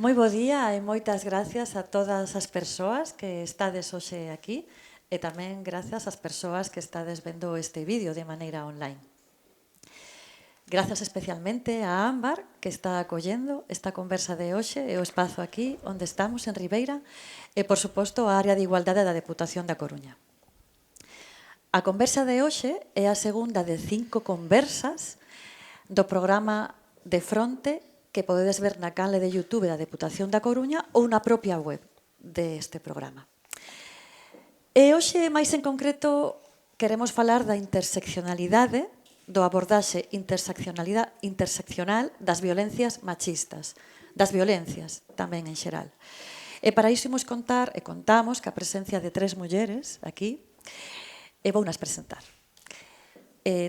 Moi bo día e moitas gracias a todas as persoas que estades hoxe aquí e tamén gracias ás persoas que estades vendo este vídeo de maneira online. Gracias especialmente a Ámbar, que está acollendo esta conversa de hoxe e o espazo aquí onde estamos, en Ribeira, e, por suposto, a área de igualdade da Deputación da Coruña. A conversa de hoxe é a segunda de 5 conversas do programa de fronte que podedes ver na canle de YouTube da Deputación da Coruña ou na propia web deste programa. E hoxe, máis en concreto, queremos falar da interseccionalidade, do abordaxe interseccional das violencias machistas, das violencias tamén en xeral. E para iso imos contar, e contamos, que a presencia de 3 mulleres aquí, e vounas presentar.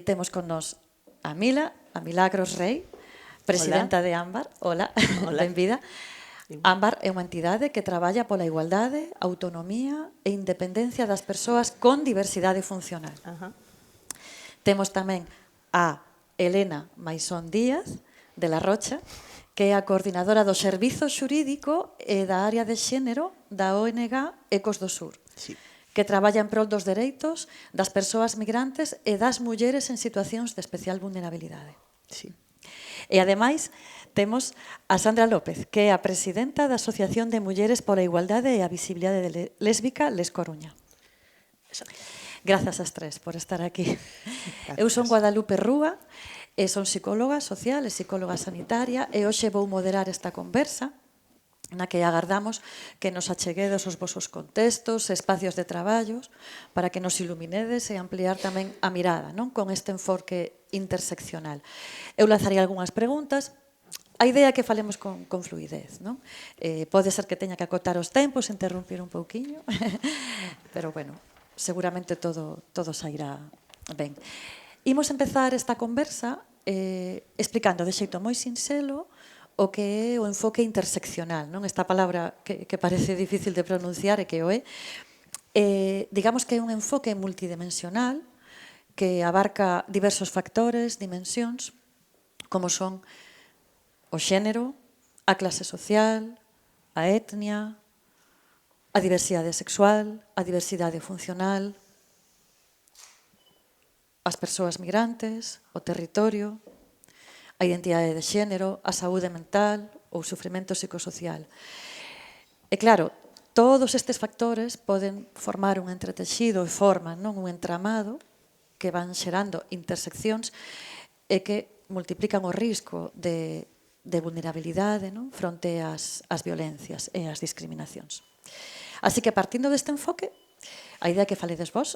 Temos con nos a Milagros Rei, presidenta de Ámbar. Hola, benvida. Ámbar é unha entidade que traballa pola igualdade, autonomía e independencia das persoas con diversidade funcional. Temos tamén a Elena Maisón Díaz, de La Rocha, que é a coordinadora do Servizo Xurídico e da área de xénero da ONG Ecos do Sur, que traballa en prol dos dereitos das persoas migrantes e das mulleres en situacións de especial vulnerabilidade. E, ademais, temos a Sandra López, que é a presidenta da Asociación de Mulleres pola Igualdade e a Visibilidade Lésbica Les Coruña. Grazas ás 3 por estar aquí. Eu son Guadalupe Rúa, e son psicóloga social e psicóloga sanitaria, e hoxe vou moderar esta conversa na que agardamos que nos acheguedes os vosos contextos e espacios de traballos para que nos iluminedes e ampliar tamén a mirada, non, con este enfoque interseccional. Eu lanzaría algunhas preguntas. A idea é que falemos con fluidez, non? Pode ser que teña que acotar os tempos, interrumpir un pouquiño, pero, bueno, seguramente todo sairá ben. Imos empezar esta conversa explicando de xeito moi sinxelo o que é o enfoque interseccional, non? Esta palabra que parece difícil de pronunciar e que o é. Digamos que é un enfoque multidimensional que abarca diversos factores, dimensións, como son o xénero, a clase social, a etnia, a diversidade sexual, a diversidade funcional, as persoas migrantes, o territorio, a identidade de xénero, a saúde mental ou o sufrimento psicosocial. E, claro, todos estes factores poden formar un entretexido e forman, non, un entramado que van xerando interseccións e que multiplican o risco de vulnerabilidade, non, fronte ás violencias e ás discriminacións. Así que, partindo deste enfoque, a idea que faledes vos,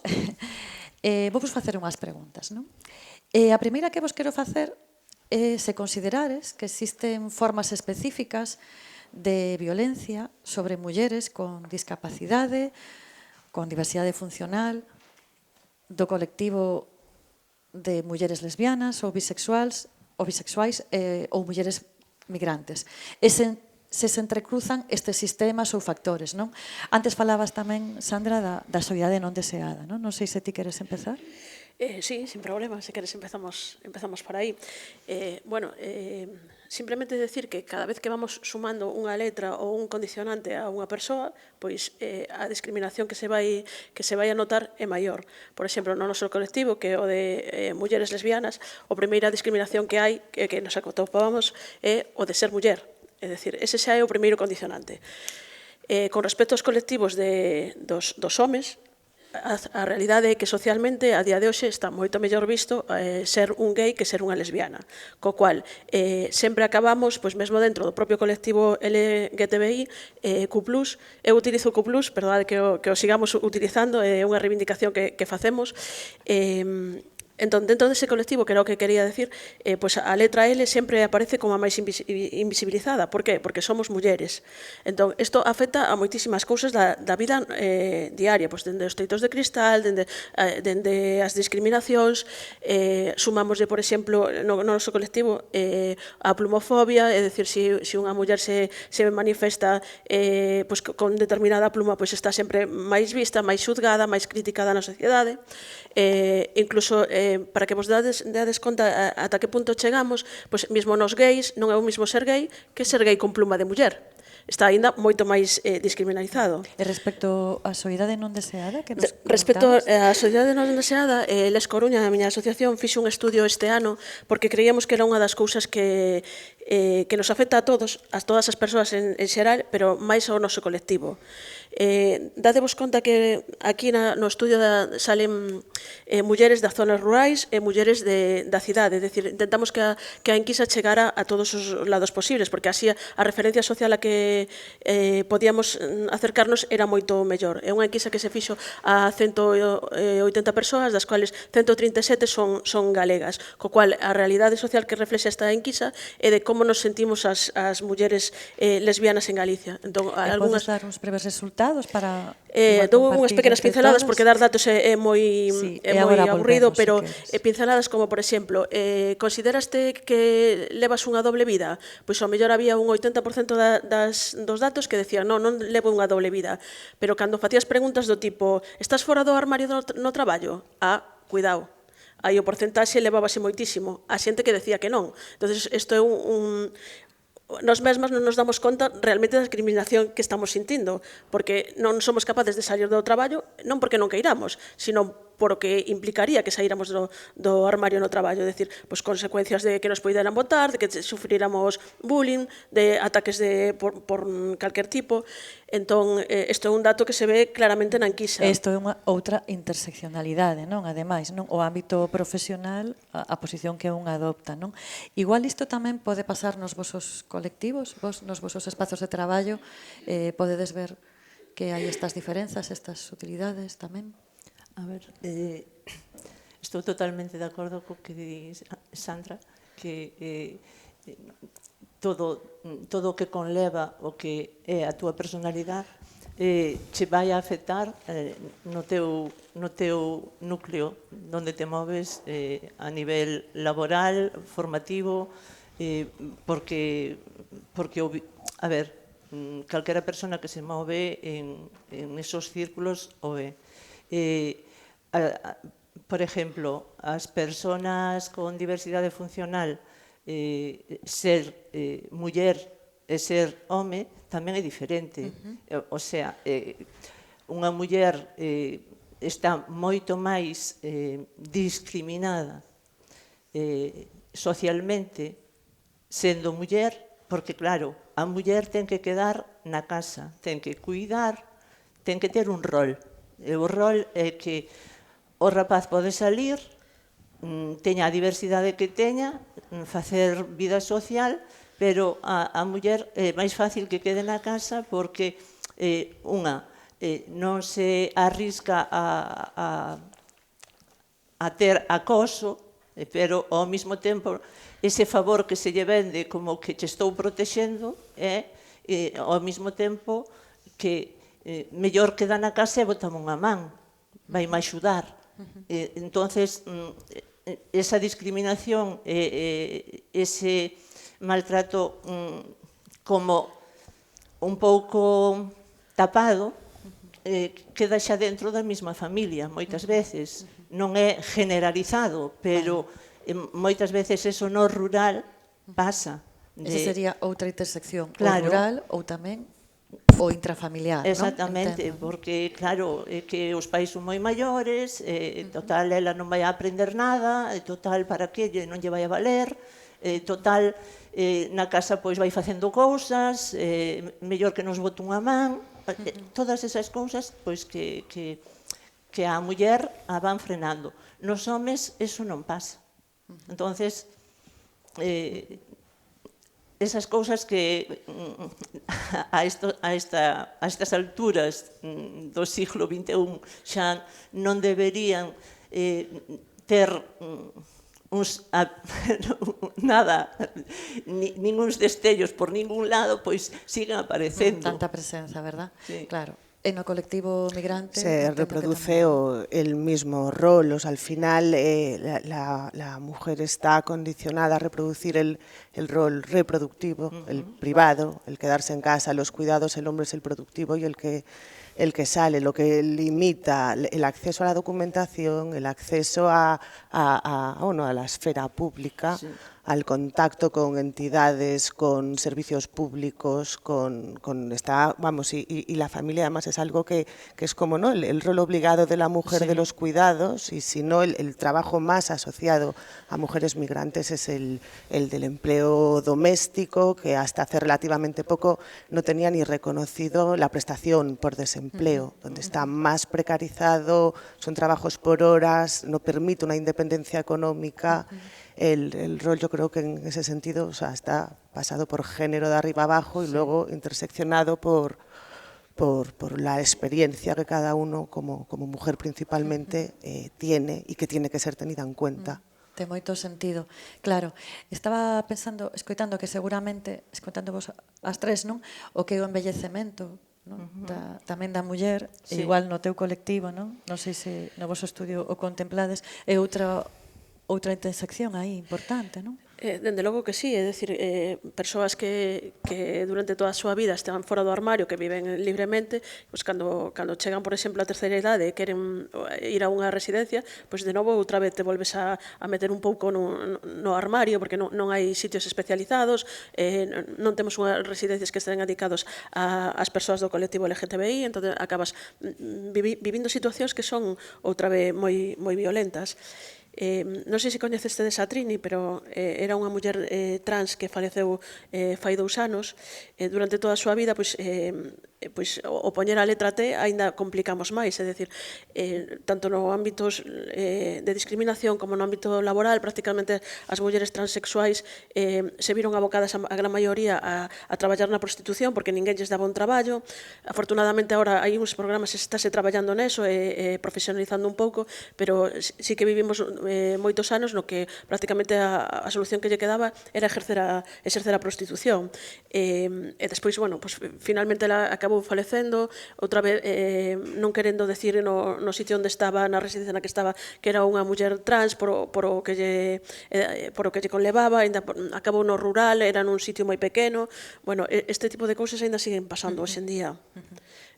vou vos facer unhas preguntas, non? A primeira que vos quero facer é se considerades que existen formas específicas de violencia sobre mulleres con discapacidade, con diversidade funcional, do colectivo de mulleres lesbianas ou bisexuais ou mulleres migrantes. E se entrecruzan estes sistemas ou factores, non? Antes falabas tamén, Sandra, da soidade non deseada, non? Non sei se ti queres empezar. Sí, sin problema, se queres empezamos por aí. Simplemente decir que cada vez que vamos sumando unha letra ou un condicionante a unha persoa, pois a discriminación que se vai a notar é maior. Por exemplo, no noso colectivo, que é o de mulleres lesbianas, a primeira discriminación que hai, que nos atopábamos, é o de ser muller. É dicir, ese xa é o primeiro condicionante. Con respecto aos colectivos dos homes, a realidade é que socialmente a día de hoxe está moito mellor visto ser un gay que ser unha lesbiana, co cual sempre acabamos, pois mesmo dentro do propio colectivo LGTBI, Q+, eu utilizo Q+, perdade que o sigamos utilizando, é unha reivindicación que facemos. Entón, dentro dese colectivo, que era o que quería decir, pois a letra L sempre aparece como a máis invisibilizada. Por qué? Porque somos mulleres. Entón, isto afecta a moitísimas cousas da vida diaria, pois dende os teitos de cristal, dende as discriminacións, sumamoslle, por exemplo, no noso colectivo, a plumofobia, é dicir, se unha muller se manifesta con determinada pluma, pois está sempre máis vista, máis xuzgada, máis criticada na sociedade. Incluso para que vos dades conta ata que punto chegamos, pois mesmo nos gays non é o mesmo ser gay que ser gay con pluma de muller. está aínda moito máis discriminalizado. E respecto á soidade non deseada que nos Respecto comentabas? á sociedade non deseada, Les Coruña, a miña asociación, fixo un estudio este ano porque creíamos que era unha das cousas que nos afecta a todas as persoas en xeral, pero máis ao noso colectivo. Dadevos conta que aquí no estudio salen mulleres das zonas rurais e mulleres da cidade, é dicir, intentamos que a enquisa chegara a todos os lados posibles, porque así a referencia social a que podíamos acercarnos era moito mellor. É unha enquisa que se fixo a 180 persoas, das cuales 137 son galegas, co cual a realidade social que reflexa esta enquisa é de como nos sentimos as mulleres lesbianas en Galicia. Entón, Podes dar uns breves resultados para dou unhas pequenas pinceladas porque dar datos é moi aburrido, pero pinceladas como, por exemplo, consideraste que levas unha doble vida? Pois ao mellor había un 80% dos datos que decían non levo unha doble vida, pero cando facías preguntas do tipo estás fora do armario no traballo? Cuidado, aí o porcentaxe levábase moitísimo, a xente que decía que non. Entonces, isto é Nos mesmas non nos damos conta realmente da discriminación que estamos sintindo, porque non somos capaces de salir do traballo, non porque non queiramos, sino porque implicaría que saíramos do armario no traballo, é dicir, pois consecuencias de que nos poideran botar, de que sufriramos bullying, de ataques por calquer tipo. Entón, isto é un dato que se ve claramente na enquisa. Isto é unha outra interseccionalidade, non? Ademais, non? O ámbito profesional, a posición que un adopta, non? Igual isto tamén pode pasar nos vosos colectivos, nos vosos espazos de traballo, podedes ver que hai estas diferenzas, estas utilidades tamén? A ver, estou totalmente de acordo co que di Sandra, que todo o que conleva o que é a túa personalidade che vai a afectar no teu núcleo onde te moves a nivel laboral, formativo, porque a ver, calquera persona que se move en esos círculos o é. Por exemplo, as persoas con diversidade funcional, ser muller e ser home tamén é diferente. O sea, unha muller está moito máis discriminada socialmente sendo muller, porque claro, a muller ten que quedar na casa, ten que cuidar, ten que ter un rol. E o rol é que o rapaz pode salir, teña a diversidade que teña, facer vida social, pero a muller é máis fácil que quede na casa porque non se arrisca a ter acoso, pero ao mesmo tempo ese favor que se lle vende como que che estou protexendo é ao mesmo tempo que mellor queda na casa e botame unha man, vai me axudar. Entonces, esa discriminación, ese maltrato como un pouco tapado, queda xa dentro da mesma familia, moitas veces. Non é generalizado, pero moitas veces eso no rural pasa. Esa sería outra intersección, o rural ou tamén o intrafamiliar, non? Exactamente, porque, claro, que os pais son moi maiores, total, ela non vai a aprender nada, total, para que non lle vai a valer, total, na casa pois vai facendo cousas, mellor que nos bote unha man, todas esas cousas pois que a muller a van frenando. Nos homes, eso non pasa. Entonces, esas cousas que a estas alturas do siglo XXI xa non deberían ter nada, ninguns destellos por ningún lado, pois siguen aparecendo. Tanta presenza, verdad? Sí. Claro. En o colectivo migrante... Se reproduce el mismo rol, o sea, al final la mujer está condicionada a reproducir el rol reproductivo, el privado, el quedarse en casa, los cuidados, el hombre es el productivo y el que sale, lo que limita el acceso a la documentación, el acceso a la esfera pública, sí, al contacto con entidades, con servicios públicos, y la familia además es algo que es como, ¿no?, el rol obligado de la mujer de los cuidados, y si no, el trabajo más asociado a mujeres migrantes es el del empleo doméstico, que hasta hace relativamente poco no tenía ni reconocido la prestación por desempleo, donde está más precarizado, son trabajos por horas, no permite una independencia económica. El rol, yo creo que en ese sentido, o sea, está pasado por género de arriba abajo y luego interseccionado por la experiencia que cada uno, como mujer principalmente, tiene y que tiene que ser tenida en cuenta. Ten moito sentido. Claro, estaba pensando, escoitando que seguramente, escoitando vos as tres, non? O que é o envellecemento, non? Tamén da muller, igual no teu colectivo, non? Non sei se no vosso estudio o contemplades, é outra intersección aí importante, non? Dende logo que sí, é dicir, persoas que durante toda a súa vida esteban fora do armario, que viven libremente, pois cando chegan, por exemplo, a terceira idade e queren ir a unha residencia, pois de novo outra vez te volves a meter un pouco no armario, porque non hai sitios especializados, non temos unhas residencias que estén dedicados ás persoas do colectivo LGTBI, entón acabas vivindo situacións que son outra vez moi violentas. Non sei se coñecestedes a Trini, pero era unha muller trans que faleceu fai 2 anos. Durante toda a súa vida, pois o poñer a letra T aínda complicamos máis, é dicir, tanto no ámbitos de discriminación como no ámbito laboral, prácticamente as mulleres transexuais se viron abocadas a gran maioría a traballar na prostitución porque ninguén lles daba un traballo. Afortunadamente, agora hai uns programas que estáse traballando neso e profesionalizando un pouco, pero sí que vivimos moitos anos no que prácticamente a solución que lle quedaba era exercer a prostitución. E despois, bueno, pues, finalmente ela acabou falecendo, outra vez non querendo decir no sitio onde estaba, na residencia na que estaba, que era unha muller trans por o que lle conlevaba, ainda acabou no rural, era nun sitio moi pequeno. Bueno, este tipo de cousas ainda siguen pasando hoxe en día.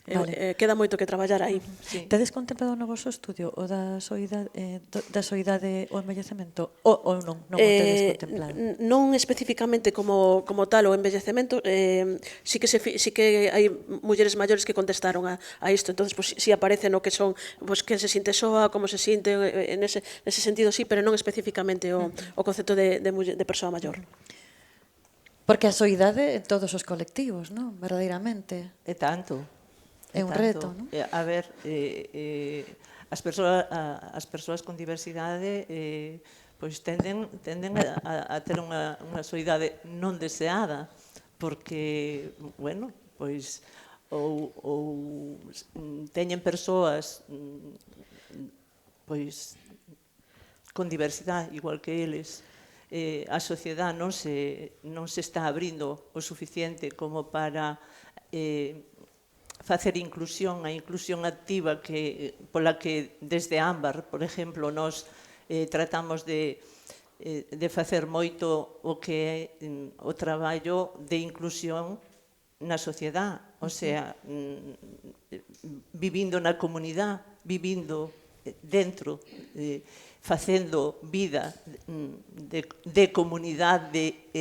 Vale. Queda moito que traballar aí. Sí. Tedes contemplado no vosso estudio o da soidade o envellecemento ou non o tedes contemplado? Non especificamente como tal o envellecemento, sí que hai mulleres maiores que contestaron a isto, entonces pues, sí aparece no que son, pues, que se sinte soa, como se sinte, nese sentido sí, pero non especificamente o concepto de persoa maior. Porque a soidade en todos os colectivos, non? Verdadeiramente. É tanto. É un reto, non? A ver, as persoas con diversidade pois tenden a ter unha soidade non deseada, porque, bueno, pois ou teñen persoas pois con diversidade igual que eles. A sociedade non se está abrindo o suficiente como para facer inclusión, a inclusión activa pola que desde Ámbar, por exemplo, nós tratamos de facer moito o que é o traballo de inclusión na sociedade, o sea, vivindo na comunidade, vivindo dentro, facendo vida de comunidade,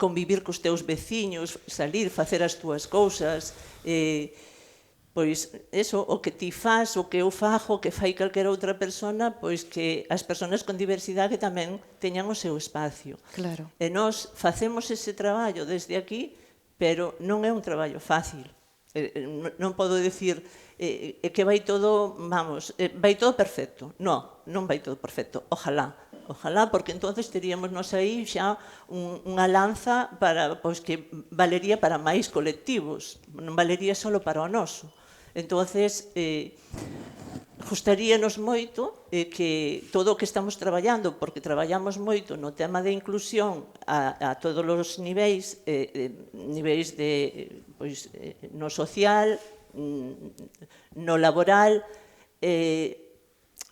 convivir cos teus veciños, salir, facer as túas cousas, pois, eso, o que ti faz, o que eu fago, o que fai calquera outra persona, pois que as persoas con diversidade tamén teñan o seu espacio. Claro. E nós facemos ese traballo desde aquí, pero non é un traballo fácil. Non podo dicir que vai todo, vai todo perfecto. Non vai todo perfecto. Ojalá, porque entonces teríamos nós aí xa unha lanza pois que valería para máis colectivos, non valería só para o noso. Entonces, gustaríanos moito que todo o que estamos traballando, porque traballamos moito no tema de inclusión a todos os niveis, no social, no laboral.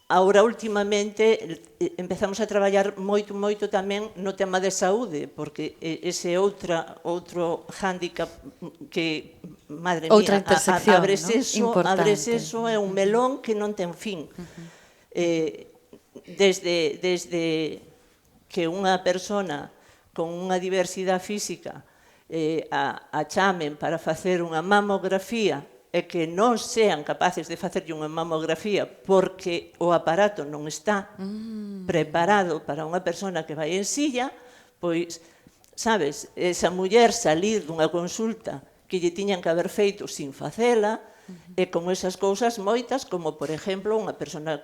Agora, últimamente, empezamos a traballar moito tamén no tema de saúde, porque ese é outro hándicap que, madre mía, abres eso, é un melón que non ten fin. Desde que unha persona con unha diversidade física a chamen para facer unha mamografía e que non sean capaces de facerlle unha mamografía porque o aparato non está preparado para unha persona que vai en silla, pois, sabes, esa muller salir dunha consulta que lle tiñan que haber feito sin facela, e con esas cousas moitas, como, por exemplo, unha persona,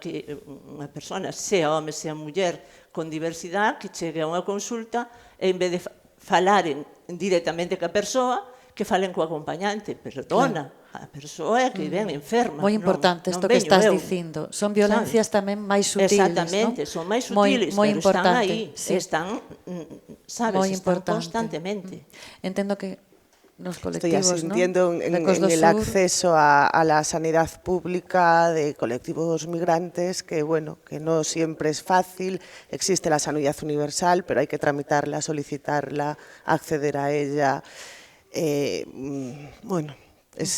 sea home, sea muller, con diversidade, que chegue a unha consulta e en vez de falaren directamente ca persoa, que falen co acompañante. Perdona, a persoa é que ven enferma. Moi importante isto que estás dicindo. Son violencias tamén máis sutiles, exactamente, son máis sutiles, pero están aí, están, sabes, están constantemente. Entendo que nos Estoy colectivos, asintiendo en el acceso a la sanidad pública de colectivos migrantes, que bueno, que no siempre es fácil. Existe la sanidad universal, pero hay que tramitarla, solicitarla, acceder a ella. Bueno,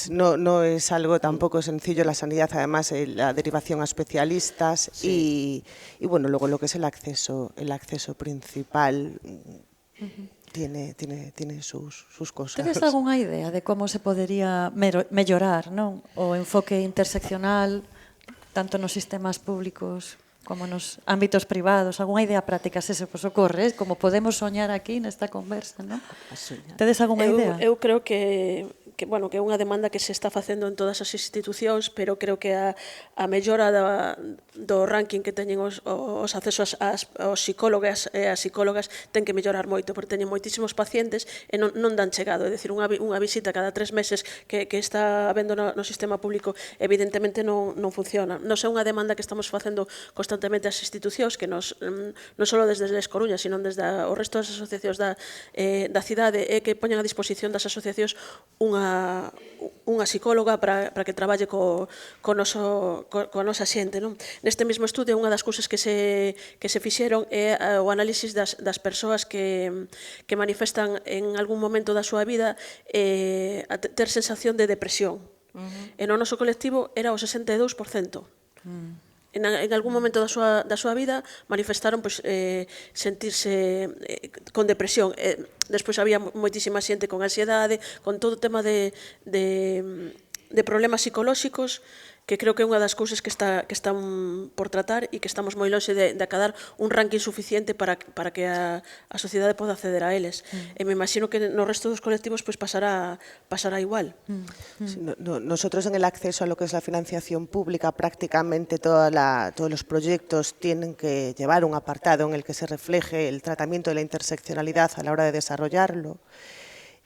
no es algo tampoco sencillo la sanidad, además la derivación a especialistas y bueno, luego lo que es el acceso principal. Tiene sus cosas. Tedes algunha idea de como se podería mellorar, non? O enfoque interseccional, tanto nos sistemas públicos como nos ámbitos privados? Algunha idea práctica se vos ocorre, como podemos soñar aquí nesta conversa, non? Tedes algunha idea? Eu creo que é unha demanda que se está facendo en todas as institucións, pero creo que a mellora do ranking que teñen os accesos aos psicólogos e as psicólogas ten que mellorar moito, porque teñen moitísimos pacientes e non dan chegado. É dicir, unha visita cada 3 meses que está habendo no sistema público evidentemente non funciona. Non é unha demanda que estamos facendo constantemente as institucións, que non só desde Les Coruñas, sino desde o resto das asociacións da cidade, é que poñan a disposición das asociacións unha psicóloga para que traballe coa nosa xente. Neste mesmo estudio, unha das cousas que se fixeron é o análisis das persoas que manifestan en algún momento da súa vida a ter sensación de depresión. E no noso colectivo era o 62%. En algún momento da súa vida manifestaron sentirse con depresión. Despois había moitísima xente con ansiedade, con todo o tema de problemas psicolóxicos, que creo que é unha das cousas que están por tratar e que estamos moi lonxe de acadar un ranking suficiente para que a sociedade poda acceder a eles. E me imagino que no resto dos colectivos pasará igual. Nosotros en el acceso a lo que es la financiación pública, prácticamente todos los proyectos tienen que llevar un apartado en el que se refleje el tratamiento de la interseccionalidad a la hora de desarrollarlo.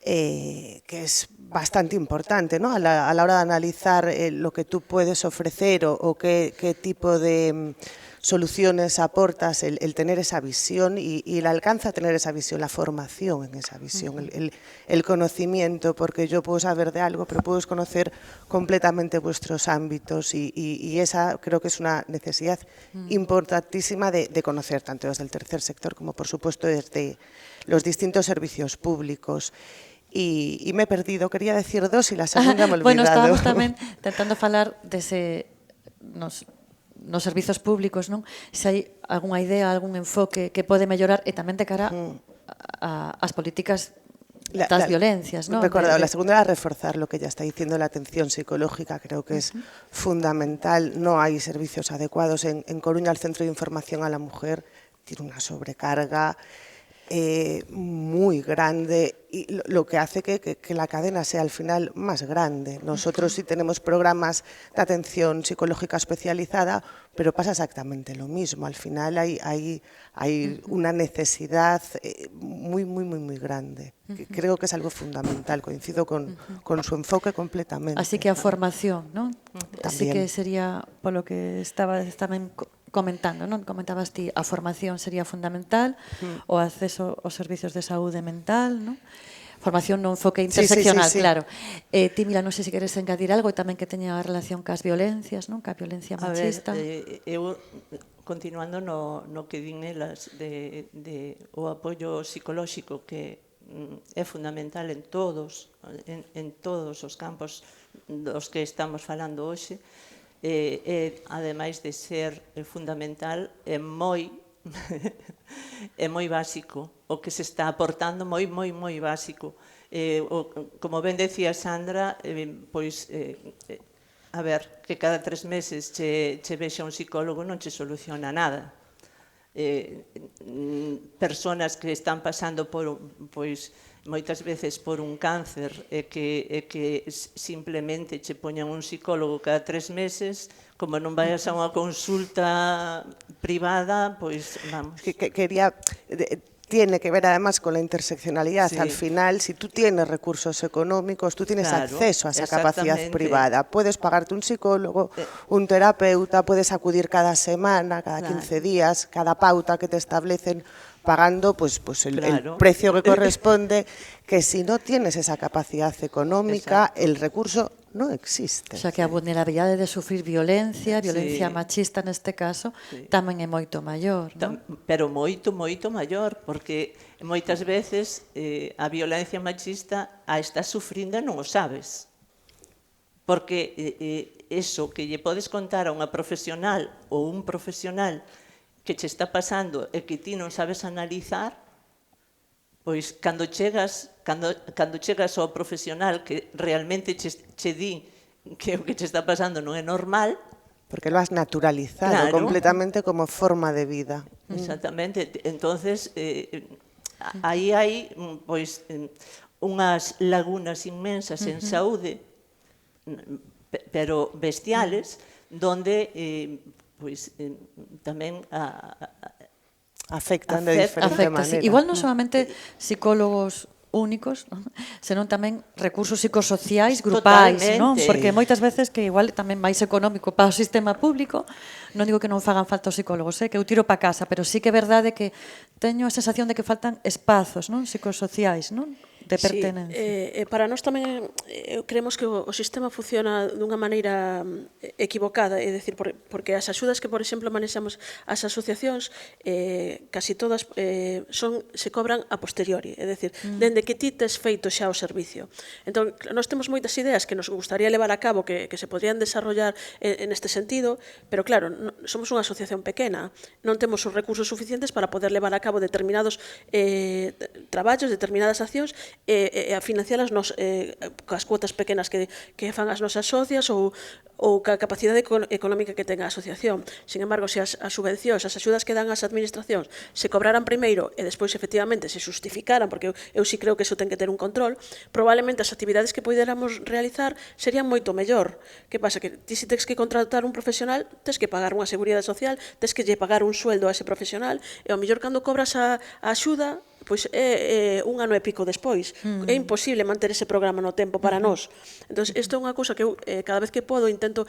Que es bastante importante, ¿no? A la hora de analizar lo que tú puedes ofrecer o qué tipo de soluciones aportas, el tener esa visión y el alcance a tener esa visión, la formación en esa visión, el conocimiento, porque yo puedo saber de algo, pero puedo desconocer completamente vuestros ámbitos y esa creo que es una necesidad importantísima de conocer, tanto desde el tercer sector como, por supuesto, desde los distintos servicios públicos. Y me he perdido, quería decir dos y la segunda me he olvidado. Bueno, estábamos tamén tentando falar nos servizos públicos, non? Se hai algunha idea, algún enfoque que pode mellorar e tamén de cara ás políticas das violencias, non? Recordado, la segunda era reforzar lo que ya está diciendo, la atención psicológica, creo que es fundamental. No hay servicios adecuados. En Coruña, el Centro de Información a la Mujer tiene una sobrecarga muy grande y lo que hace que la cadena sea al final más grande. Nosotros sí tenemos programas de atención psicológica especializada, pero pasa exactamente lo mismo. Al final hay una necesidad muy grande. Creo que es algo fundamental, coincido con su enfoque completamente. Así que a formación, ¿no? Así que sería, polo que estabas tamén comentando, non? Comentabas ti, a formación sería fundamental, o acceso aos servizos de saúde mental, non? Formación no enfoque interseccional, sí. Claro. Ti, Mila, non sei se queres engadir algo e tamén que teña relación cas violencias, non? Ca violencia machista. A ver, eu continuando no que din elas de o apoio psicolóxico que é fundamental en todos os campos dos que estamos falando hoxe, ademais de ser fundamental, é moi é moi básico, o que se está aportando moi básico. Como ben decía Sandra, pois, a ver, que cada 3 meses che vexa un psicólogo non che soluciona nada. Personas que están pasando por, pois, moitas veces por un cáncer e que simplemente che poñan un psicólogo cada 3 meses, como non vayas a unha consulta privada, pois vamos. Tiene que ver además con la interseccionalidad. Sí. Al final, si tú tienes recursos económicos, tú tienes Claro, acceso a esa capacidad exactamente. privada. Puedes pagarte un psicólogo, un terapeuta, puedes acudir cada semana, cada Claro. 15 días, cada pauta que te establecen, pagando pues el Claro. precio que corresponde, que si no tienes esa capacidad económica, Exacto. el recurso no existe. O sea, que a vulnerabilidade de sufrir violencia Sí. machista neste caso, Sí. tamén é moito maior, non? Pero moito maior, porque moitas veces a violencia machista a estás sufrindo e non o sabes. Porque eso que lle podes contar a unha profesional ou un profesional que che está pasando e que ti non sabes analizar, pois cando chegas ao profesional que realmente che di que o que che está pasando non é normal, Porque lo has naturalizado Claro. completamente como forma de vida. exactamente, entonces aí hai pois unhas lagunas inmensas en saúde, pero bestiales, donde pois tamén Afectan de Afecta, diferente Afecta, sí. manera. Igual non solamente psicólogos únicos, non? Senón tamén recursos psicosociais grupais, non? Totalmente. Porque moitas veces que igual tamén máis económico para o sistema público, non digo que non fagan falta os psicólogos, que eu tiro para casa, pero sí que é verdade que teño a sensación de que faltan espazos, non? Psicosociais, non? De pertenencia. Sí, para nós tamén creemos que o sistema funciona dunha maneira equivocada, é dicir, porque as axudas que, por exemplo, manexamos as asociacións, casi todas se cobran a posteriori, é dicir, dende que ti tes feito xa o servicio. Entón, nós temos moitas ideas que nos gustaría levar a cabo, que se podrían desarrollar en este sentido, pero claro, somos unha asociación pequena, non temos os recursos suficientes para poder levar a cabo determinados traballos, determinadas accións, e a financialas nos coas cuotas pequenas que fan as nosas socias ou ca capacidade económica que tenga a asociación. Sin embargo, se as subvencións, as axudas que dan as administracións se cobraran primeiro e despois efectivamente se justificaran, porque eu sí creo que iso ten que ter un control, probablemente as actividades que poderamos realizar serían moito mellor. Que pasa? Que ti se tens que contratar un profesional, tens que pagar unha seguridade social, tens que lle pagar un sueldo a ese profesional, e ao mellor cando cobras a axuda, pois é un ano e pico despois. É imposible manter ese programa no tempo para nós. Entón, isto é unha cousa que eu cada vez que podo intento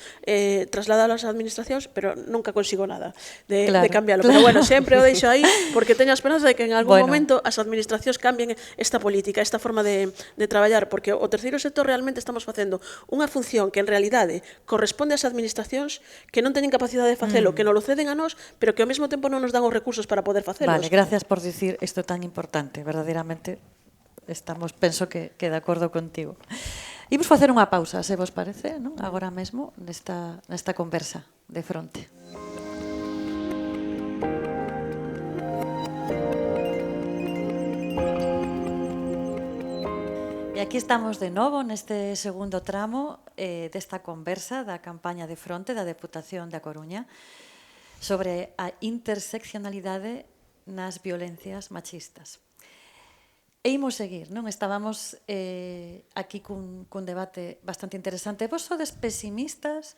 trasladar ás administracións, pero nunca consigo nada de cambiarlo. Pero bueno, sempre o deixo aí, porque teño a esperanza de que en algún momento as administracións cambien esta política, esta forma de traballar, porque o terceiro sector realmente estamos facendo unha función que en realidade corresponde ás administracións que non teñen capacidade de facelo, que nos lo ceden a nós, pero que ao mesmo tempo non nos dan os recursos para poder facelos. Vale, gracias por dicir isto tan importante, verdadeiramente penso que de acordo contigo. Imos facer unha pausa, se vos parece, non? Agora mesmo nesta conversa de fronte. E aquí estamos de novo neste segundo tramo desta conversa da campaña de fronte da Deputación da Coruña sobre a interseccionalidade nas violencias machistas. E imos seguir, non? Estábamos aquí cun debate bastante interesante. Vos sodes pesimistas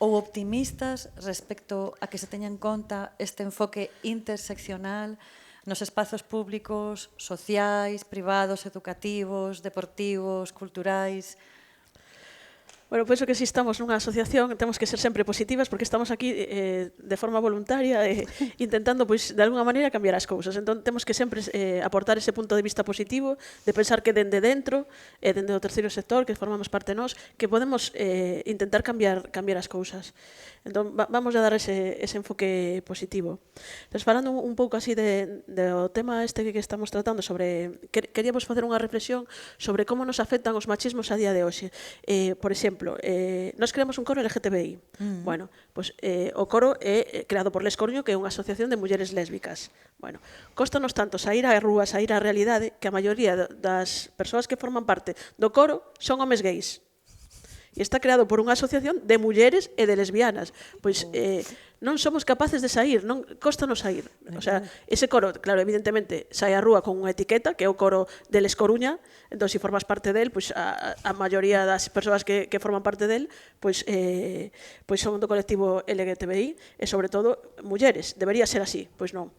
ou optimistas respecto a que se teña en conta este enfoque interseccional nos espazos públicos, sociais, privados, educativos, deportivos, culturais? Bueno, penso que si estamos nunha asociación temos que ser sempre positivas porque estamos aquí de forma voluntaria intentando, pois, de alguna maneira cambiar as cousas. Entón, temos que sempre aportar ese punto de vista positivo, de pensar que dende dentro, dende o terceiro sector, que formamos parte nós, que podemos intentar cambiar as cousas. Entón, vamos a dar ese enfoque positivo. Entón, falando un pouco así do tema este que estamos tratando sobre... Queríamos facer unha reflexión sobre como nos afectan os machismos a día de hoxe. Por exemplo, exemplo, nós creamos un coro LGTBI. Bueno, pues, o coro é creado por Les Coruño, que é unha asociación de mulleres lésbicas. Bueno, costanos tanto sair á rúa, sair á realidade, que a maioría das persoas que forman parte do coro son homes gays. E está creado por unha asociación de mulleres e de lesbianas. Pois non somos capaces de sair, non costanos sair. O sea, ese coro, claro, evidentemente, sai á rúa con unha etiqueta, que é o coro de Les Coruña, entón, se formas parte del, pois a maioría das persoas que forman parte del, pois son do colectivo LGTBI, e sobre todo mulleres. Debería ser así, pois non.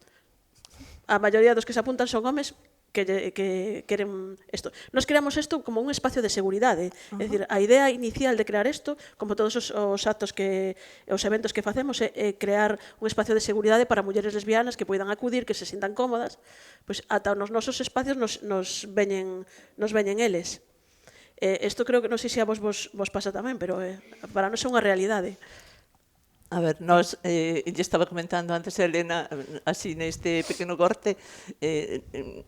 A maioría dos que se apuntan son homes que queren isto. Nos creamos isto como un espacio de seguridade. É dicir, a idea inicial de crear isto, como todos os actos os eventos que facemos, é crear un espacio de seguridade para mulleres lesbianas que poidan acudir, que se sintan cómodas, pois ata nos nosos espacios nos veñen eles. Isto creo que non sei se a vos pasa tamén, pero para nós é unha realidade. A ver, nós, lle estaba comentando antes a Elena, así neste pequeno corte,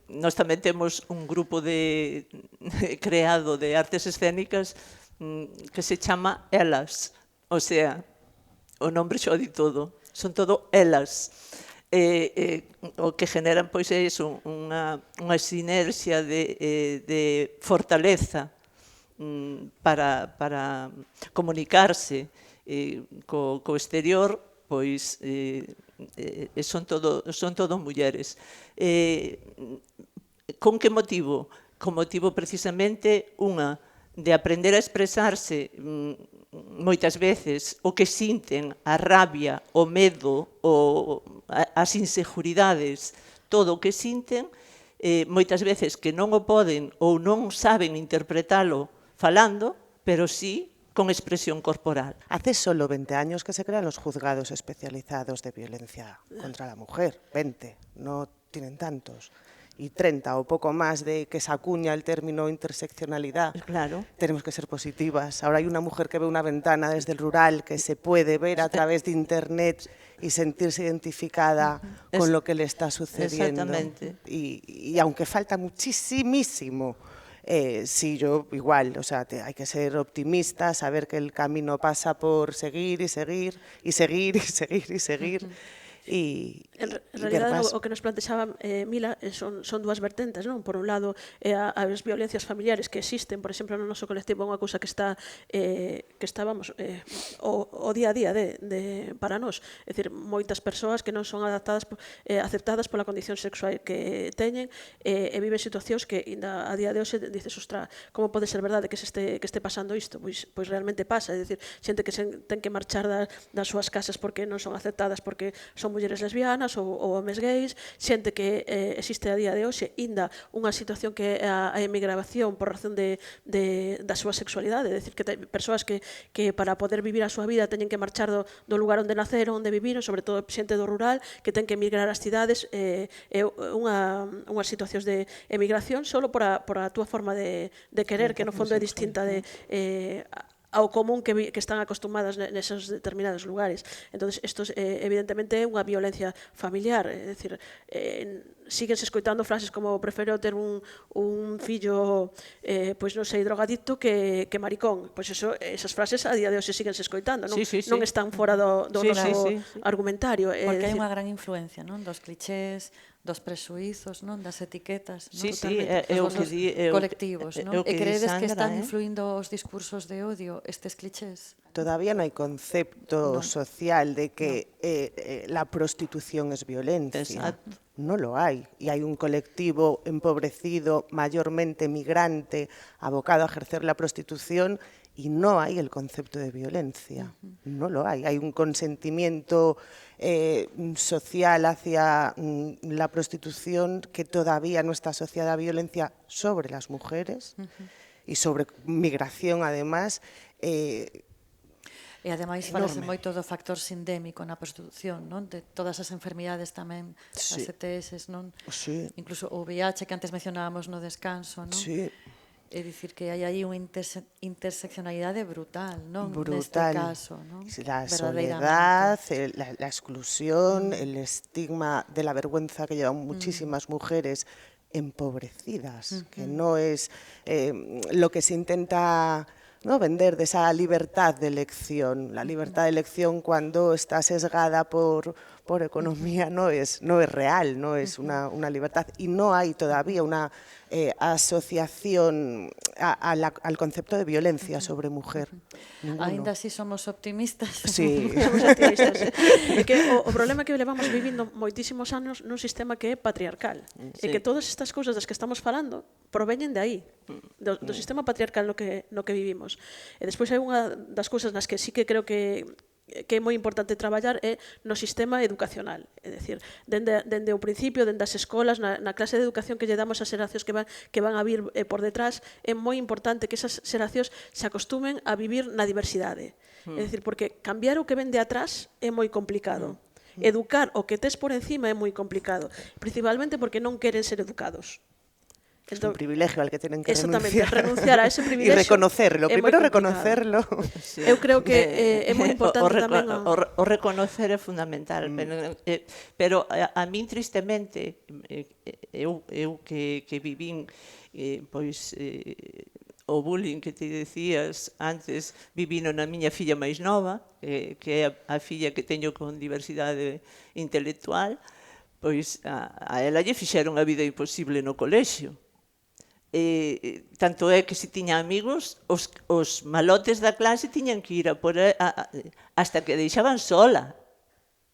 nós tamén temos un grupo creado de artes escénicas que se chama Elas, o sea, o nombre xo di todo, son todo elas. O que generan, pois, é iso, unha sinerxia de fortaleza para comunicarse co exterior, pois son todo mulleres. Con que motivo? Con motivo precisamente de aprender a expresarse moitas veces o que sinten, a rabia, o medo, as inseguridades, todo o que sinten, moitas veces que non o poden ou non saben interpretalo falando, pero sí con expresión corporal. Hace solo 20 años que se crean los juzgados especializados de violencia contra la mujer. 20, no tienen tantos. Y 30 o poco más de que se acuña el término interseccionalidad. Claro. Tenemos que ser positivas. Ahora hay una mujer que ve una ventana desde el rural que se puede ver a través de Internet y sentirse identificada con lo que le está sucediendo. Exactamente. Y aunque falta muchísimo, sí, yo igual, o sea, hay que ser optimista, saber que el camino pasa por seguir y seguir y seguir y seguir y seguir. En realidad, o que nos plantexaba Mila son dúas vertentes, non? Por un lado, as violencias familiares que existen, por exemplo, no noso colectivo, unha cousa que está vamos, o día a día para nós. É dicir, moitas persoas que non son aceptadas pola condición sexual que teñen e viven situacións que ainda a día de hoxe dices, ostra, como pode ser verdade que este pasando isto? Pois realmente pasa, é dicir, xente que ten que marchar das súas casas porque non son aceptadas porque son mulleres lesbianas ou homes gays, xente que existe a día de hoxe inda unha situación que é a emigración por razón da súa sexualidade, é dicir, que persoas que para poder vivir a súa vida teñen que marchar do lugar onde naceron, onde viviron, sobre todo xente do rural, que ten que emigrar ás cidades, é unhas situacións de emigración solo por a túa forma de querer, que no fondo é distinta ao común que están acostumadas nesos determinados lugares. Entón, isto evidentemente é unha violencia familiar, é dicir, síguense escoitando frases como prefiro ter un fillo, pois non sei, drogadicto que maricón. Pois esas frases a día de hoxe síguense escoitando, non están fora do noso argumentario. Porque hai unha gran influencia, non? Dos clichés, dos presuizos, non? Das etiquetas, non? Colectivos, non? E credes que están influindo os discursos de odio, estes clichés? Todavía no hay concepto social de que la prostitución es violencia. Exacto. No lo hay. Y hay un colectivo empobrecido, mayormente migrante, abocado a ejercer la prostitución, y no hay el concepto de violencia. No lo hay. Hay un consentimiento social hacia la prostitución que todavía no está asociada a violencia sobre las mujeres y sobre migración, además. E ademais falase moito do factor sindémico na prostitución, non? De todas as enfermidades tamén, as ETS, non? Sí. Incluso o VIH que antes mencionábamos no descanso, non? Sí. É dicir que hai aí unha interseccionalidade brutal, non? Brutal. Neste caso, non? La soledad, la exclusión, el estigma de la vergüenza que llevan muchísimas mujeres empobrecidas, que no es lo que se intenta ¿no? Vender de esa libertad de elección. La libertad de elección cuando está sesgada por economía no es real, no es una libertad. Y no hay todavía una asociación al concepto de violencia sobre mujer. Ainda así somos optimistas. Sí. Somos activistas. É que o problema é que levamos vivindo moitísimos anos nun sistema que é patriarcal. E que todas estas cousas das que estamos falando proveñen de aí, do sistema patriarcal no que vivimos. E despois hai unha das cousas nas que sí que creo que é moi importante traballar é no sistema educacional, é dicir, dende o principio, dende as escolas, na clase de educación que lle damos as xeracións que van a vir por detrás, é moi importante que esas xeracións se acostumen a vivir na diversidade. É dicir, porque cambiar o que ven de atrás é moi complicado. Educar o que tes por encima é moi complicado, principalmente porque non queren ser educados. Es un privilegio al que tienen que renunciar a ese privilegio. Y reconocerlo, primero reconocerlo. Sí. Eu creo que é moi importante tamén o reconocer é fundamental, pero a min tristemente eu que vivín pois o bullying que te decías antes, vivino na miña filla máis nova, que é a filla que teño con diversidade intelectual, pois a ela lle fixeron a vida imposible no colexio. Tanto é que se tiña amigos, os malotes da clase tiñan que ir hasta que deixaban sola,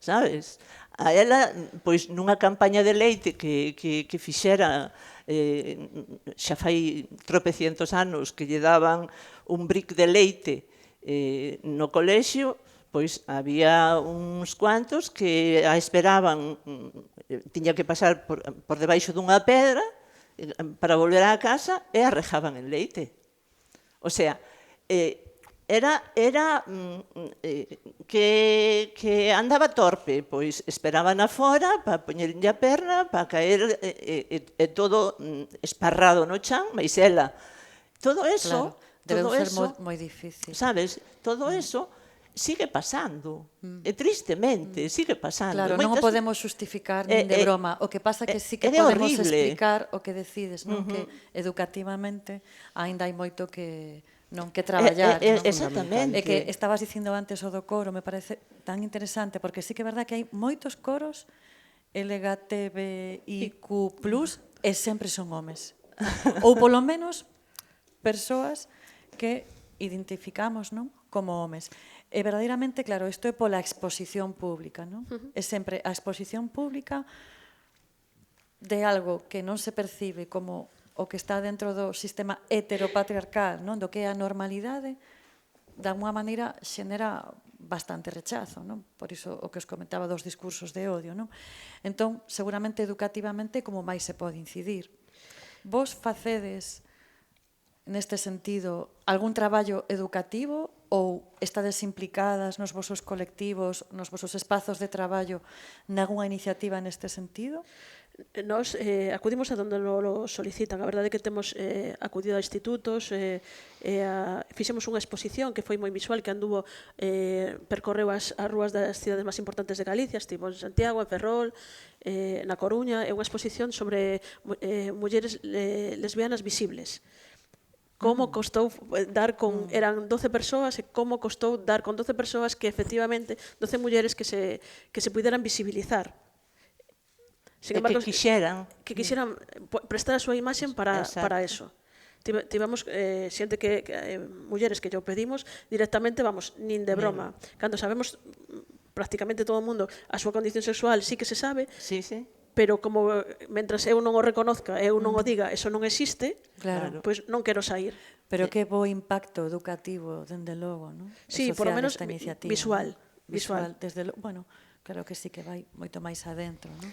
sabes? A ela, pois, nunha campaña de leite que fixera xa fai tropecientos anos que lle daban un brick de leite no colexio, pois había uns cuantos que a esperaban, tiña que pasar por debaixo dunha pedra para volver á casa e arrejaban en leite. O sea, era que andaba torpe, pois esperaban afora para poñerlle a perna, para caer todo esparrado no chan, mas ela, todo eso, debe ser moi difícil. Sabes, todo eso sigue pasando, e tristemente sigue pasando. Claro, non o podemos xustificar nin de broma. O que pasa que sí que podemos explicar o que decides, non? Que educativamente aínda hai moito que traballar. Exactamente. E que estabas dicindo antes o do coro, me parece tan interesante, porque sí que é verdad que hai moitos coros LGTBIQ+, e sempre son homes. Ou polo menos persoas que identificamos, non? Como homes. E verdadeiramente, claro, isto é pola exposición pública, non? É sempre a exposición pública de algo que non se percibe como o que está dentro do sistema heteropatriarcal, non? Do que é a normalidade, de alguma maneira xenera bastante rechazo, non? Por iso o que os comentaba dos discursos de odio, non? Entón, seguramente educativamente como máis se pode incidir. Vos facedes neste sentido algún traballo educativo ou estades implicadas nos vosos colectivos, nos vosos espazos de traballo nalgúna iniciativa neste sentido? Nos acudimos a donde lo solicitan. A verdade é que temos acudido a institutos, fixemos unha exposición que foi moi visual, que anduvo, percorreu as rúas das cidades máis importantes de Galicia, estivo en Santiago, en Ferrol, na Coruña, é unha exposición sobre mulleres lesbianas visibles. Como costou dar con... Eran 12 persoas e como costou dar con 12 persoas que, efectivamente, 12 mulleres que se puderan visibilizar. Sin embargo, que quixeran prestar a súa imaxen para eso. Tivemos xente que mulleres que yo pedimos directamente, vamos, nin de broma. Cando sabemos prácticamente todo o mundo a súa condición sexual, sí que se sabe. Sí, sí. Pero como mentras eu non o reconozca, eu non o diga, eso non existe, pois non quero sair. Pero que bo impacto educativo, dende logo, non? Sí, por lo menos visual. Bueno, claro que sí que vai moito máis adentro, non?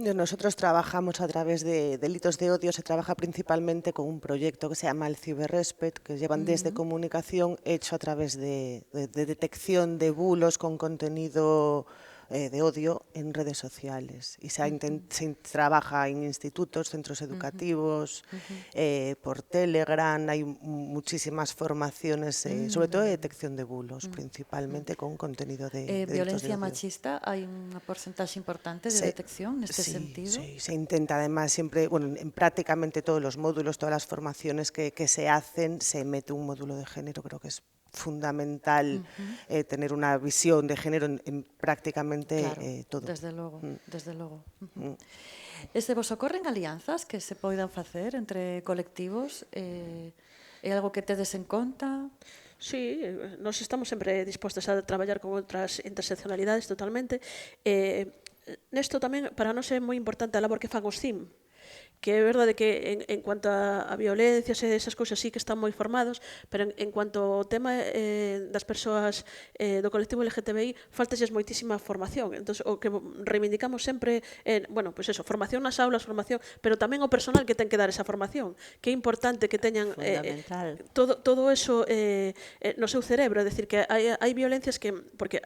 Nosotros trabajamos a través de delitos de odio, se trabaja principalmente con un proyecto que se llama el Ciberrespect, que llevan desde comunicación hecho a través de detección de bulos con contenido de odio en redes sociales. Y se trabaja en institutos, centros educativos, por Telegram, hay muchísimas formaciones, sobre todo de detección de bulos, principalmente con contenido de Violencia machista, hai un porcentaxe importante de detección neste sentido? Sí, se intenta además siempre, bueno, en prácticamente todos los módulos, todas las formaciones que se hacen, se mete un módulo de género. Creo que es fundamental tener una visión de género en prácticamente todo. Desde logo, desde logo. E se vos ocorren alianzas que se poidan facer entre colectivos, é algo que tedes en conta? Sí, nós estamos sempre dispostos a traballar con outras interseccionalidades totalmente. Nesto tamén, para nós é moi importante a labor que fan os CIM, que é verdade que en cuanto a violencias e esas cousas sí que están moi formados, pero en cuanto ao tema das persoas do colectivo LGTBI, faltaselles moitísima formación. Entón, o que reivindicamos sempre é, bueno, pois eso, formación nas aulas, formación, pero tamén o personal que ten que dar esa formación, que é importante que teñan todo eso no seu cerebro, é dicir, que hai violencias que, porque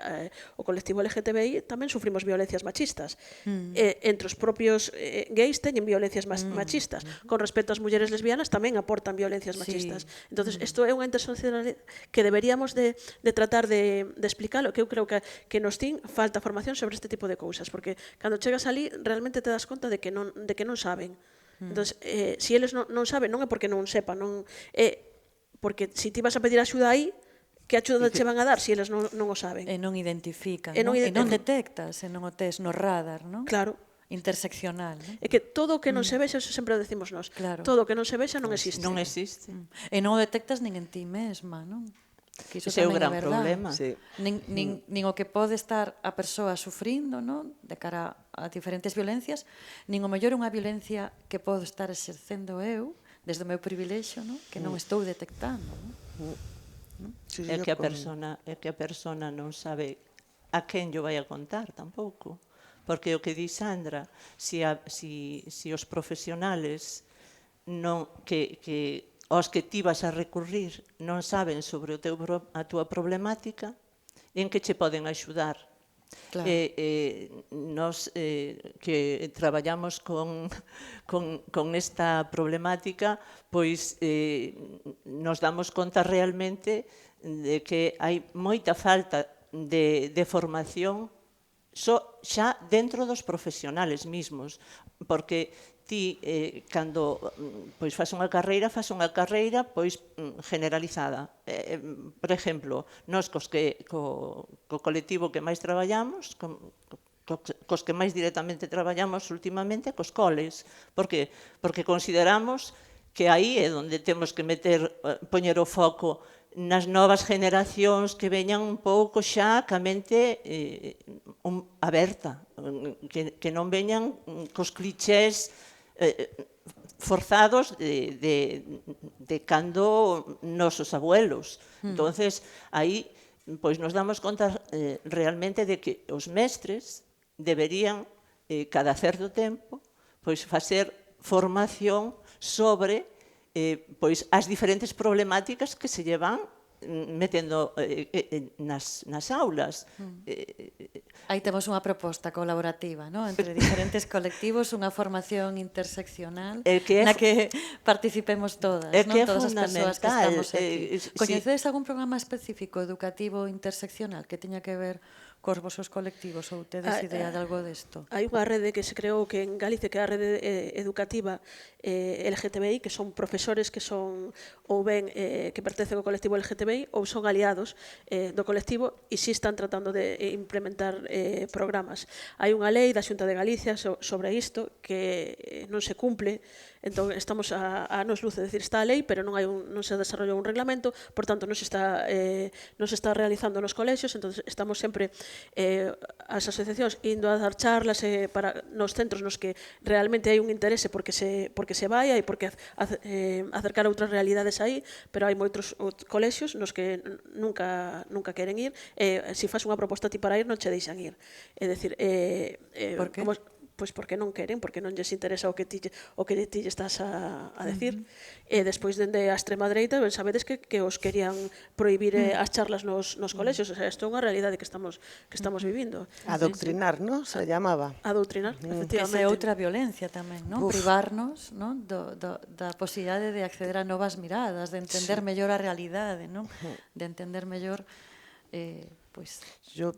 o colectivo LGTBI tamén sufrimos violencias machistas. Entre os propios gays teñen violencias machistas. Con respecto ás mulleres lesbianas tamén aportan violencias machistas. Entonces, isto é unha interseccionalidade que deberíamos de tratar de explicarlo, que eu creo que nos tin falta formación sobre este tipo de cousas, porque cando chegas ali realmente te das conta de que non saben. Entonces, se eles non saben, non é porque non sepan, é porque se ti vas a pedir axuda aí, que axuda che van a dar se eles non o saben? E non identifican, non? E non detectas, e non o tes no radar, non? Claro. Interseccional, non? É que todo o que non se vexa, eso sempre o decimos nós, todo o que non se vexa non existe. Non existe. E non o detectas nin en ti mesma, non? Que iso Ese é o tamén gran verdade. problema. Sí. Nin o que pode estar a persoa sufrindo, non? De cara a diferentes violencias, nin o mellor unha violencia que podo estar exercendo eu, desde o meu privilexio, non? Que non estou detectando, non? É que a persona non sabe a quen lle vai a contar tampouco. Porque o que di Sandra, si os profesionales aos que ti vas a recurrir non saben sobre a túa problemática, en que che poden axudar. Claro. Nos que traballamos con esta problemática, pois nos damos conta realmente de que hai moita falta de formación xa dentro dos profesionales mismos, porque ti, cando fas unha carreira pois generalizada. Por exemplo, nós co colectivo que máis traballamos, cos que máis directamente traballamos últimamente, cos coles. Por que? Porque consideramos que aí é onde temos que poñer o foco nas novas generacións que veñan un pouco xa ca mente aberta, que non veñan cos clichés forzados de cando nosos abuelos. Entonces, aí pois nos damos conta realmente de que os mestres deberían, cada certo tempo, pois facer formación sobre pois as diferentes problemáticas que se llevan metendo nas aulas. Aí temos unha proposta colaborativa, non? Entre diferentes colectivos, unha formación interseccional na que participemos todas, non? Todas as persoas que estamos aquí. Coñecedes algún programa específico educativo interseccional que teña que ver cos vosos colectivos ou tedes idea de algo desto? Hai unha rede que se creou que en Galicia, que é a rede educativa LGTBI, que son profesores que son ou ben que pertencen ao colectivo LGTBI ou son aliados do colectivo e si están tratando de implementar programas. Hai unha lei da Xunta de Galicia sobre isto que non se cumple, entón estamos a anos luz, é dicir, está a lei, pero non se desarrollou un reglamento, por tanto non se está realizando nos colexios, entón estamos sempre as asociacións indo a dar charlas nos centros nos que realmente hai un interese porque se vai e porque acercar outras realidades aí, pero hai moitos colexios nos que nunca queren ir, se faz unha proposta a ti para ir non che deixan ir. É dicir, por que? pois porque non queren, porque non lles interesa o que ti lle estás a decir. E despois, dende a extrema dereita, ben sabedes que os querían prohibir as charlas nos colexios. O sea, isto é unha realidade que estamos vivindo. Adoctrinar, ¿no? Se llamaba. Adoutrinar, Que efectivamente. esa é outra violencia tamén, non? Privarnos, non? Da posibilidade de acceder a novas miradas, de entender mellor a realidade, non? De entender mellor, pois... Yo,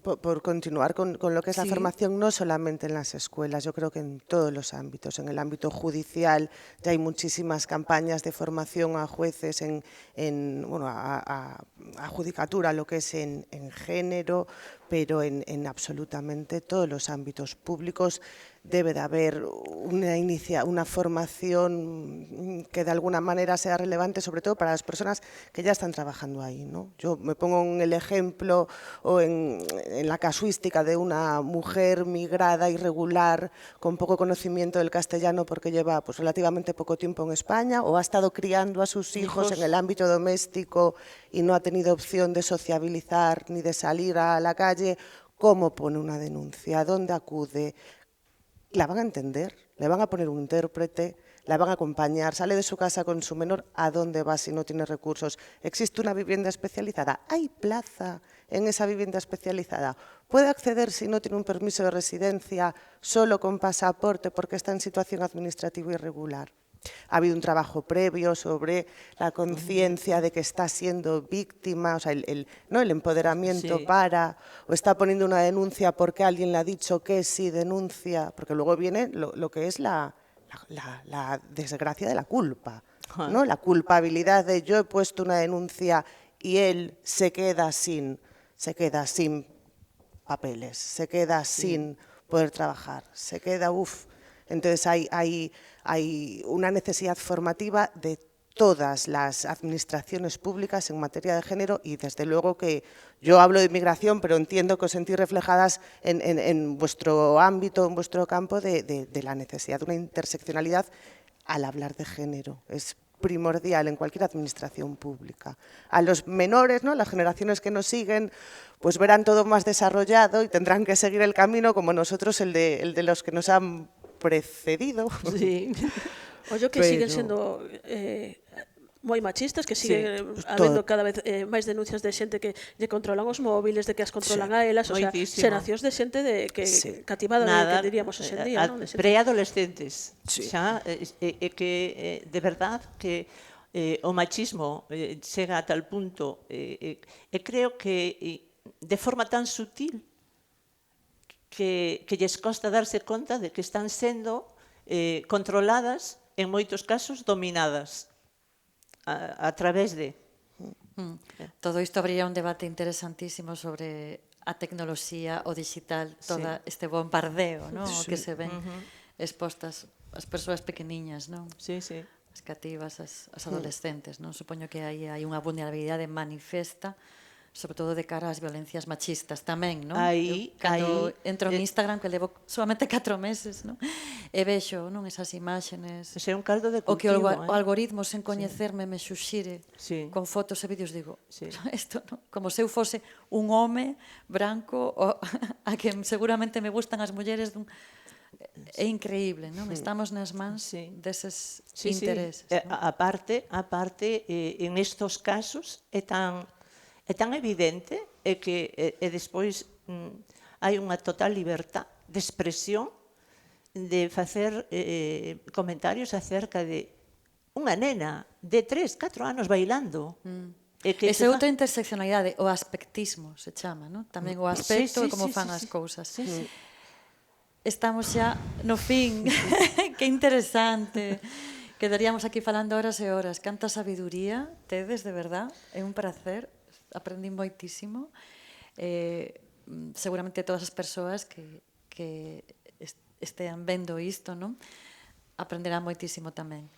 por continuar con lo que es la Sí. formación, no solamente en las escuelas, yo creo que en todos los ámbitos. En el ámbito judicial ya hay muchísimas campañas de formación a jueces, bueno, a judicatura, lo que es en género, pero en absolutamente todos los ámbitos públicos debe de haber una formación que de alguna manera sea relevante, sobre todo para las personas que ya están trabajando ahí, ¿no? Yo me pongo en el ejemplo o en la casuística de una mujer migrada, irregular, con poco conocimiento del castellano porque lleva pues, relativamente poco tiempo en España o ha estado criando a sus hijos en el ámbito doméstico y no ha tenido opción de sociabilizar ni de salir a la calle. ¿Cómo pone una denuncia? ¿A dónde acude? La van a entender, le van a poner un intérprete, la van a acompañar, sale de su casa con su menor, ¿a dónde va si no tiene recursos? ¿Existe una vivienda especializada? ¿Hay plaza en esa vivienda especializada? ¿Puede acceder si no tiene un permiso de residencia solo con pasaporte porque está en situación administrativa irregular? Ha habido un trabajo previo sobre la conciencia de que está siendo víctima, o sea, el empoderamiento o está poniendo una denuncia porque alguien le ha dicho que sí denuncia, porque luego viene lo que es la desgracia de la culpa, ¿no? La culpabilidad de yo he puesto una denuncia y él se queda sin papeles, se queda sin poder trabajar, se queda, Entonces hay una necesidad formativa de todas las administraciones públicas en materia de género y desde luego que yo hablo de inmigración, pero entiendo que os sentís reflejadas en vuestro ámbito, en vuestro campo de la necesidad de una interseccionalidad al hablar de género. Es primordial en cualquier administración pública. A los menores, ¿no? Las generaciones que nos siguen, pues verán todo más desarrollado y tendrán que seguir el camino como nosotros, el de los que nos han precedido. Sí. Ollo que siguen sendo moi machistas, que sigue habendo cada vez máis denuncias de xente que lle controlan os móviles, de que as controlan a elas, o sea, xeracións de xente cativada, que diríamos hoxe en día, non? Preadolescentes, xa, que de verdad que o machismo chega a tal punto, e creo que de forma tan sutil que lles costa darse conta de que están sendo controladas, en moitos casos dominadas a través de... Todo isto abría un debate interesantísimo sobre a tecnoloxía, o digital, todo este bombardeo, non? O que se ven expostas as persoas pequeniñas, non? Sí, sí. As cativas, as adolescentes, non? Supoño que aí hai unha vulnerabilidade manifesta, sobre todo de cara ás violencias machistas tamén, non? Cando entro en Instagram, que levo solamente 4 meses, non? E vexo, non, esas imaxenes. Ese é un caldo de O que cultivo, o algoritmo, sen coñecerme, me xuxire con fotos e vídeos, digo, isto, non? Como se eu fose un home branco a que seguramente me gustan as mulleres dun... É increíble, non? Estamos nas mans deses intereses. A parte, en estos casos é tan evidente que despois hai unha total libertad de expresión de facer comentarios acerca de unha nena de 3, 4 anos bailando. Esa é outra interseccionalidade, o aspectismo se chama, non? Tamén o aspecto e como fan as cousas. Estamos xa no fin. Que interesante. Quedaríamos aquí falando horas e horas. Canta sabiduría tedes, de verdad. É un placer. Aprendí moitísimo. Seguramente todas as persoas que estean vendo isto, non? Aprenderán moitísimo tamén.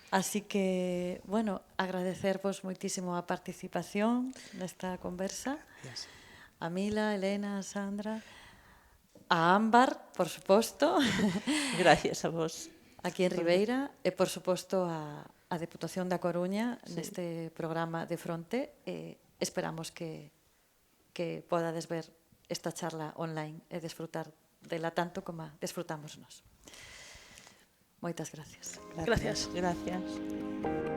Así que, bueno, agradecervos moitísimo a participación nesta conversa. A Mila, a Elena, a Sandra, a Ámbar, por suposto. Gracias a vos. Aquí en Ribeira e, por suposto, a Deputación da Coruña neste programa de Fronte. Esperamos que podades ver esta charla online e desfrutar dela tanto como desfrutamos nós. Moitas gracias. Gracias. Gracias.